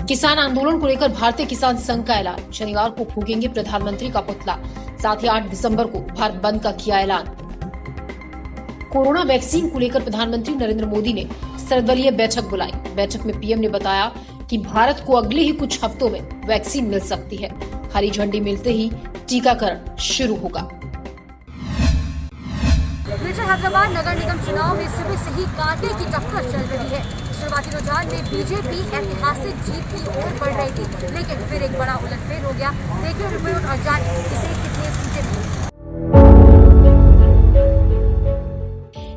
किसान आंदोलन को लेकर भारतीय किसान संघ का ऐलान। शनिवार को फूकेंगे प्रधानमंत्री का पुतला। साथ ही 8 दिसंबर को भारत बंद का किया ऐलान। कोरोना वैक्सीन को लेकर प्रधानमंत्री नरेंद्र मोदी ने सर्वदलीय बैठक बुलाई। बैठक में पीएम ने बताया कि भारत को अगले ही कुछ हफ्तों में वैक्सीन मिल सकती है। हरी झंडी मिलते ही टीकाकरण शुरू होगा। ग्रेटर हैदराबाद नगर निगम चुनाव में सुबह से ही कांटे की टक्कर चल रही है। शुरुआती रुझान में बीजेपी ऐतिहासिक जीत की ओर बढ़ रही थी, लेकिन फिर एक बड़ा उलटफेर हो गया। देखिए रिपोर्ट और जानिए इसे कितने सीटें मिली।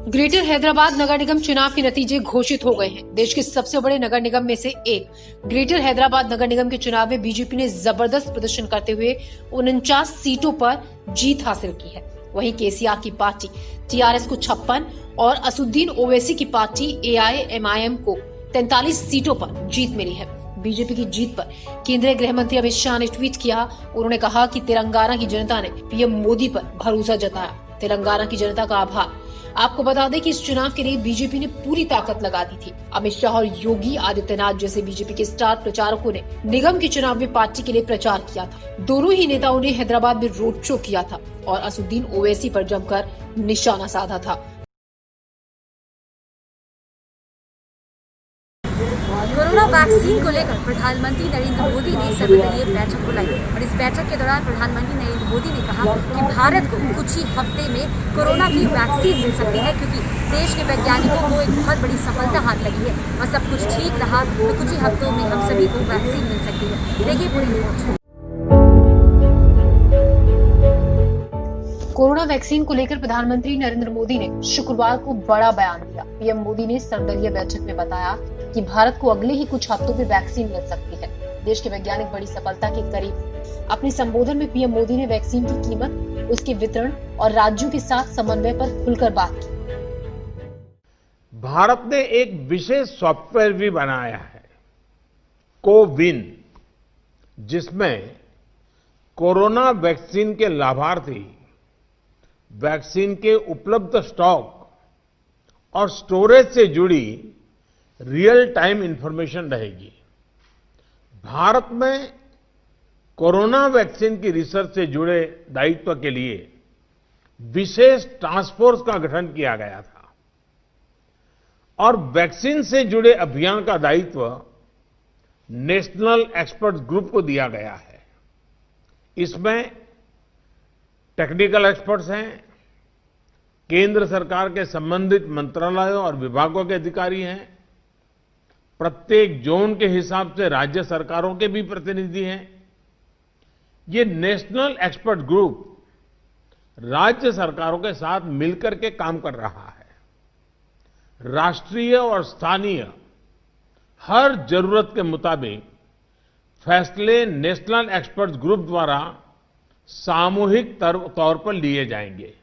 ग्रेटर हैदराबाद नगर निगम चुनाव के नतीजे घोषित हो गए हैं। देश के सबसे बड़े नगर निगम में से एक ग्रेटर हैदराबाद नगर निगम के चुनाव में बीजेपी ने जबरदस्त प्रदर्शन करते हुए 49 सीटों पर जीत हासिल की है। वहीं केसीआर की पार्टी टीआरएस को 56 और असुद्दीन ओवैसी की पार्टी एआईएमआईएम को 43 सीटों पर जीत मिली है। बीजेपी की जीत पर केंद्रीय गृह मंत्री अमित शाह ने ट्वीट किया। उन्होंने कहा कि तेलंगाना की जनता ने पीएम मोदी पर भरोसा जताया। तेलंगाना की जनता का आभार। आपको बता दें कि इस चुनाव के लिए बीजेपी ने पूरी ताकत लगा दी थी। अमित शाह और योगी आदित्यनाथ जैसे बीजेपी के स्टार प्रचारकों ने निगम के चुनाव में पार्टी के लिए प्रचार किया था। दोनों ही नेताओं ने हैदराबाद में रोड शो किया था और असुद्दीन ओवैसी पर जमकर निशाना साधा था। कोरोना वैक्सीन को लेकर प्रधानमंत्री नरेंद्र मोदी ने सर्वदलीय बैठक बुलाई और इस बैठक के दौरान प्रधानमंत्री नरेंद्र मोदी ने कहा कि भारत को कुछ ही हफ्ते में कोरोना की वैक्सीन मिल सकती है, क्योंकि देश के वैज्ञानिकों को एक बहुत बड़ी सफलता हाथ लगी है और सब कुछ ठीक रहा तो कुछ ही हफ्तों में हम सभी को वैक्सीन मिल सकती है। देखिए पूरी रिपोर्ट। कोरोना वैक्सीन को लेकर प्रधानमंत्री नरेंद्र मोदी ने शुक्रवार को बड़ा बयान दिया। पीएम मोदी ने सर्वदलीय बैठक में बताया कि भारत को अगले ही कुछ हफ्तों में वैक्सीन मिल सकती है। देश के वैज्ञानिक बड़ी सफलता के करीब। अपने संबोधन में पीएम मोदी ने वैक्सीन की कीमत, उसके वितरण और राज्यों के साथ समन्वय पर खुलकर बात की। भारत ने एक विशेष सॉफ्टवेयर भी बनाया है, कोविन, जिसमें कोरोना वैक्सीन के लाभार्थी वैक्सीन के उपलब्ध स्टॉक और स्टोरेज से जुड़ी रियल टाइम इंफॉर्मेशन रहेगी। भारत में कोरोना वैक्सीन की रिसर्च से जुड़े दायित्व के लिए विशेष टास्क फोर्स का गठन किया गया था और वैक्सीन से जुड़े अभियान का दायित्व नेशनल एक्सपर्ट ग्रुप को दिया गया है। इसमें टेक्निकल एक्सपर्ट्स हैं, केंद्र सरकार के संबंधित मंत्रालयों और विभागों के अधिकारी हैं, प्रत्येक जोन के हिसाब से राज्य सरकारों के भी प्रतिनिधि हैं। ये नेशनल एक्सपर्ट ग्रुप राज्य सरकारों के साथ मिलकर के काम कर रहा है। राष्ट्रीय और स्थानीय हर जरूरत के मुताबिक फैसले नेशनल एक्सपर्ट ग्रुप द्वारा सामूहिक तौर पर लिए जाएंगे।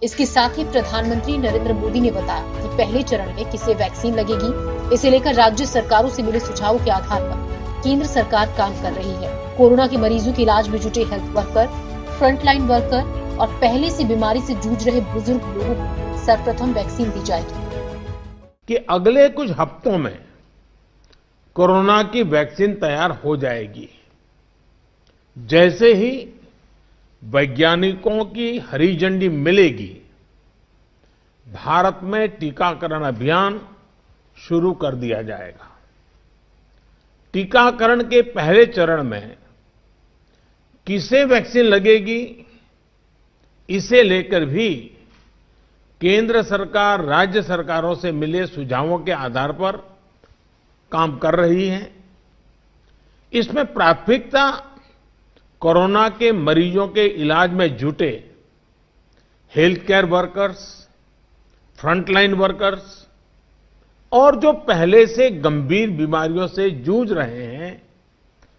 इसके साथ ही प्रधानमंत्री नरेंद्र मोदी ने बताया कि पहले चरण में किसे वैक्सीन लगेगी, इसे लेकर राज्य सरकारों से मिले सुझावों के आधार पर केंद्र सरकार काम कर रही है। कोरोना के मरीजों के इलाज में जुटे हेल्थ वर्कर, फ्रंटलाइन वर्कर और पहले से बीमारी से जूझ रहे बुजुर्ग लोगों को सर्वप्रथम वैक्सीन दी जाएगी। कि अगले कुछ हफ्तों में कोरोना की वैक्सीन तैयार हो जाएगी। जैसे ही वैज्ञानिकों की हरी झंडी मिलेगी, भारत में टीकाकरण अभियान शुरू कर दिया जाएगा। टीकाकरण के पहले चरण में किसे वैक्सीन लगेगी, इसे लेकर भी केंद्र सरकार राज्य सरकारों से मिले सुझावों के आधार पर काम कर रही है। इसमें प्राथमिकता कोरोना के मरीजों के इलाज में जुटे health care workers, frontline workers और जो पहले से गंभीर बीमारियों से जूझ रहे हैं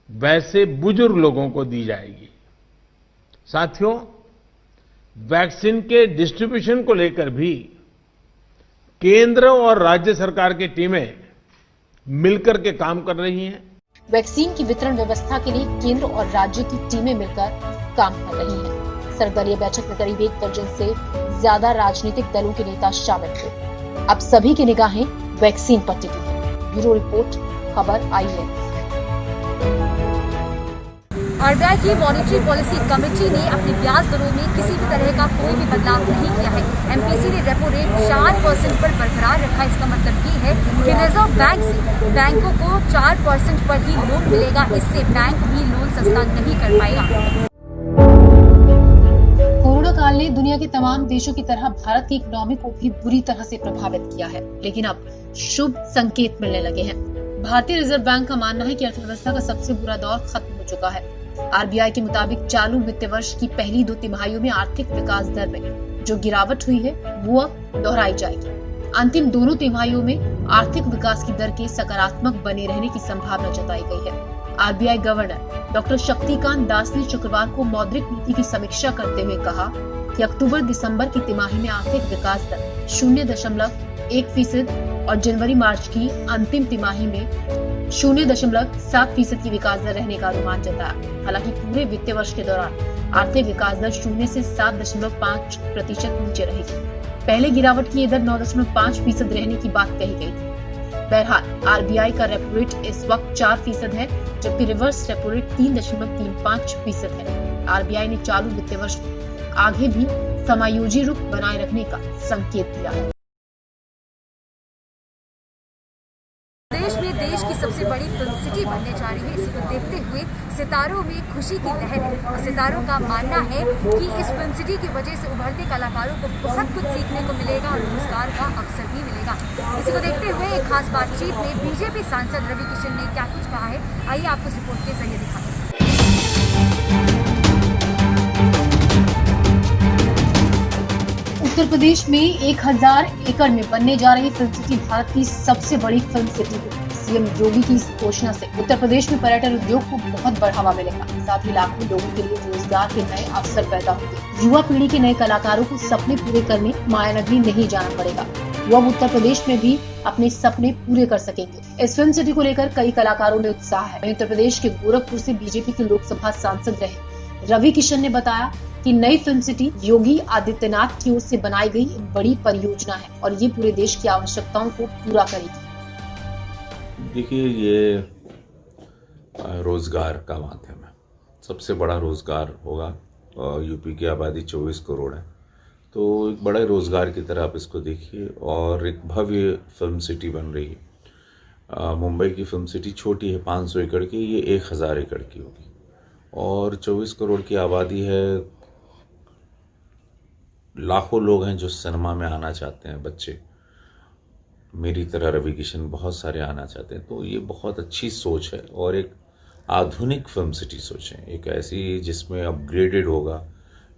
वैसे बुजुर्ग लोगों को दी जाएगी। साथियों, वैक्सीन के डिस्ट्रीब्यूशन को लेकर भी केंद्र और राज्य सरकार की टीमें मिलकर के काम कर रही हैं। वैक्सीन की वितरण व्यवस्था के लिए केंद्र और राज्य की टीमें मिलकर काम कर रही हैं। सर्वदलीय बैठक में करीब 1 दर्जन से ज्यादा राजनीतिक दलों के नेता शामिल थे। अब सभी की निगाहें वैक्सीन पर टिकी हैं। ब्यूरो रिपोर्ट, खबर IANS। आरबीआई की मॉनेटरी पॉलिसी कमेटी ने अपनी ब्याज दरों में किसी भी तरह का कोई भी बदलाव नहीं किया है। एमपीसी ने रेपो रेट 4% पर बरकरार रखा। इसका मतलब ये है कि रिजर्व बैंक से बैंकों को 4% पर ही लोन मिलेगा। इससे बैंक भी लोन सस्ता नहीं कर पाएगा। कोरोना काल ने दुनिया के तमाम देशों की तरह भारत की इकोनॉमी को भी बुरी तरह से प्रभावित किया है, लेकिन अब शुभ संकेत मिलने लगे हैं। भारतीय रिजर्व बैंक का मानना है कि अर्थव्यवस्था का सबसे बुरा दौर खत्म हो चुका है। आरबीआई के मुताबिक चालू वित्त वर्ष की पहली 2 तिमाहियों में आर्थिक विकास दर में जो गिरावट हुई है वो अब दोहराई जाएगी। अंतिम दोनों तिमाहियों में आर्थिक विकास की दर के सकारात्मक बने रहने की संभावना जताई गई है। RBI governor doctor Shaktikanta Das ने शुक्रवार को मौद्रिक नीति की समीक्षा करते हुए कहा कि अक्टूबर-दिसंबर की तिमाही में आर्थिक विकास दर 0.1% और जनवरी-मार्च की अंतिम तिमाही में 0.7% की विकास दर रहने का अनुमान जताया। हालांकि पूरे वित्तीय वर्ष के दौरान आर्थिक विकास दर 0 से 7.5% नीचे रहेगी। पहले गिरावट की दर 9.5% रहने की बात कही गई थी। बहरहाल आरबीआई का रेपो रेट इस वक्त 4% है, जबकि रिवर्स रेपो रेट 3.35% है। आरबीआई ने चालू वित्तीय वर्ष में आगे भी समायोजी रुख बनाए रखने का संकेत दिया है। देश की सबसे बड़ी फिल्म सिटी बनने जा रही है। इसी को देखते हुए सितारों में खुशी की लहर है और सितारों का मानना है कि इस फिल्म सिटी की वजह से उभरते कलाकारों को बहुत कुछ सीखने को मिलेगा और रोजगार का अवसर भी मिलेगा। इसी को देखते हुए एक खास बातचीत में बीजेपी सांसद रवि किशन ने क्या कुछ कहा है, आइए आपको इस रिपोर्ट के जरिए दिखाते हैं। उत्तर प्रदेश में 1000 एकड़ में बनने जा रही फिल्म सिटी भारत की सबसे बड़ी फिल्म सिटी है। सीएम योगी की इस घोषणा से उत्तर प्रदेश में पर्यटन उद्योग को बहुत बढ़ावा मिलेगा। साथ ही लाखों लोगों के लिए रोजगार के नए अवसर पैदा होंगे। युवा पीढ़ी के नए कलाकारों को सपने पूरे करने मायानगरी नहीं जाना पड़ेगा। वो अब उत्तर प्रदेश में भी अपने सपने पूरे कर सकेंगे। इस फिल्म सिटी को लेकर कई कलाकारों में उत्साह है। उत्तर प्रदेश के गोरखपुर से बीजेपी के लोकसभा सांसद रहे रवि किशन ने बताया कि नई फिल्म सिटी योगी आदित्यनाथ की ओर से बनाई गई एक बड़ी परियोजना है और ये पूरे देश की आवश्यकताओं को पूरा करेगी। देखिए, ये रोजगार का माध्यम है, सबसे बड़ा रोजगार होगा। यूपी की आबादी 24 करोड़ है, तो एक बड़े रोजगार की तरह आप इसको देखिए। और एक भव्य फिल्म सिटी बन रही है। मुंबई की फिल्म सिटी छोटी है, 500 एकड़ की, ये 1000 एकड़ की होगी और 24 करोड़ की आबादी है। लाखों लोग हैं जो सिनेमा में आना चाहते हैं, बच्चे मेरी तरह रवि किशन बहुत सारे आना चाहते हैं। तो ये बहुत अच्छी सोच है और एक आधुनिक फिल्म सिटी सोच है, एक ऐसी जिसमें अपग्रेडेड होगा।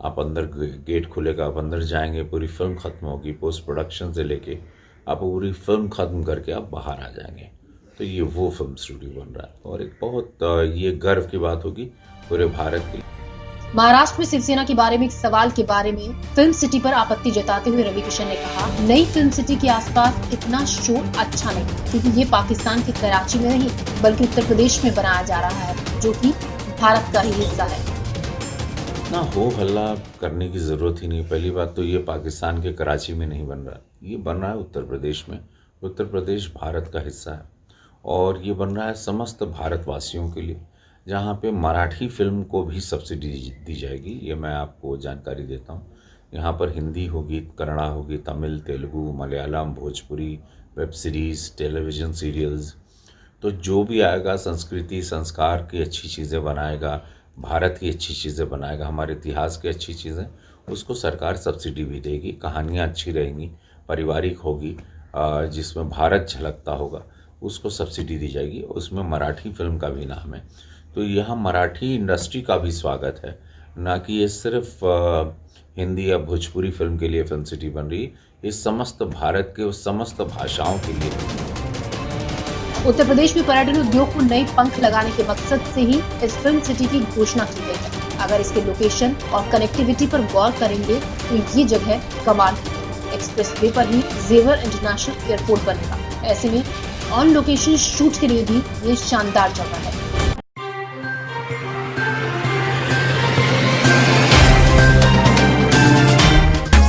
आप अंदर गेट खुलेगा, आप अंदर जाएंगे, पूरी फिल्म खत्म होगी, पोस्ट प्रोडक्शन से लेके आप पूरी फिल्म खत्म करके आप बाहर आ जाएंगे। तो ये वो फिल्म स्टूडियो बन रहा है और एक बहुत ये गर्व की बात होगी पूरे भारत के लिए। महाराष्ट्र में शिवसेना के बारे में एक सवाल के बारे में फिल्म सिटी पर आपत्ति जताते हुए रवि किशन ने कहा, नई फिल्म सिटी के आसपास इतना शोर अच्छा नहीं, क्योंकि ये पाकिस्तान के कराची में नहीं बल्कि उत्तर प्रदेश में बनाया जा रहा है, जो कि भारत का ही हिस्सा है। ना हो हल्ला करने की जरूरत ही नहीं। पहली बात तो ये पाकिस्तान के कराची में नहीं बन रहा, ये बन रहा है उत्तर प्रदेश में। उत्तर प्रदेश भारत का हिस्सा है और ये बन रहा है समस्त भारतवासियों के लिए, जहाँ पे मराठी फिल्म को भी सब्सिडी दी जाएगी। ये मैं आपको जानकारी देता हूँ। यहाँ पर हिंदी होगी, कन्नड़ा होगी, Tamil, Telugu, Malayalam, Bhojpuri, web series, television serials, तो जो भी आएगा संस्कृति संस्कार की अच्छी चीज़ें बनाएगा, भारत की अच्छी चीज़ें बनाएगा, हमारे इतिहास की अच्छी चीज़ें, उसको सरकार सब्सिडी भी देगी। कहानियाँ अच्छी रहेंगी, पारिवारिक होगी, जिसमें भारत झलकता होगा, उसको सब्सिडी दी जाएगी। उसमें मराठी फिल्म का भी नाम है। तो यहाँ मराठी इंडस्ट्री का भी स्वागत है, ना कि ये सिर्फ हिंदी या भोजपुरी फिल्म के लिए फिल्म सिटी बन रही है। ये समस्त भारत के समस्त भाषाओं के लिए। उत्तर प्रदेश में पर्यटन उद्योग को नए पंख लगाने के मकसद से ही इस फिल्म सिटी की घोषणा की गई है। अगर इसके लोकेशन और कनेक्टिविटी पर गौर करेंगे तो ये जगह कमाल की। एक्सप्रेस वे पर ही जेवर इंटरनेशनल एयरपोर्ट बनेगा। ऐसे में ऑन लोकेशन शूट के लिए भी ये शानदार जगह है।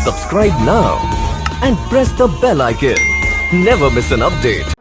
Subscribe now and press the bell icon. Never miss an update.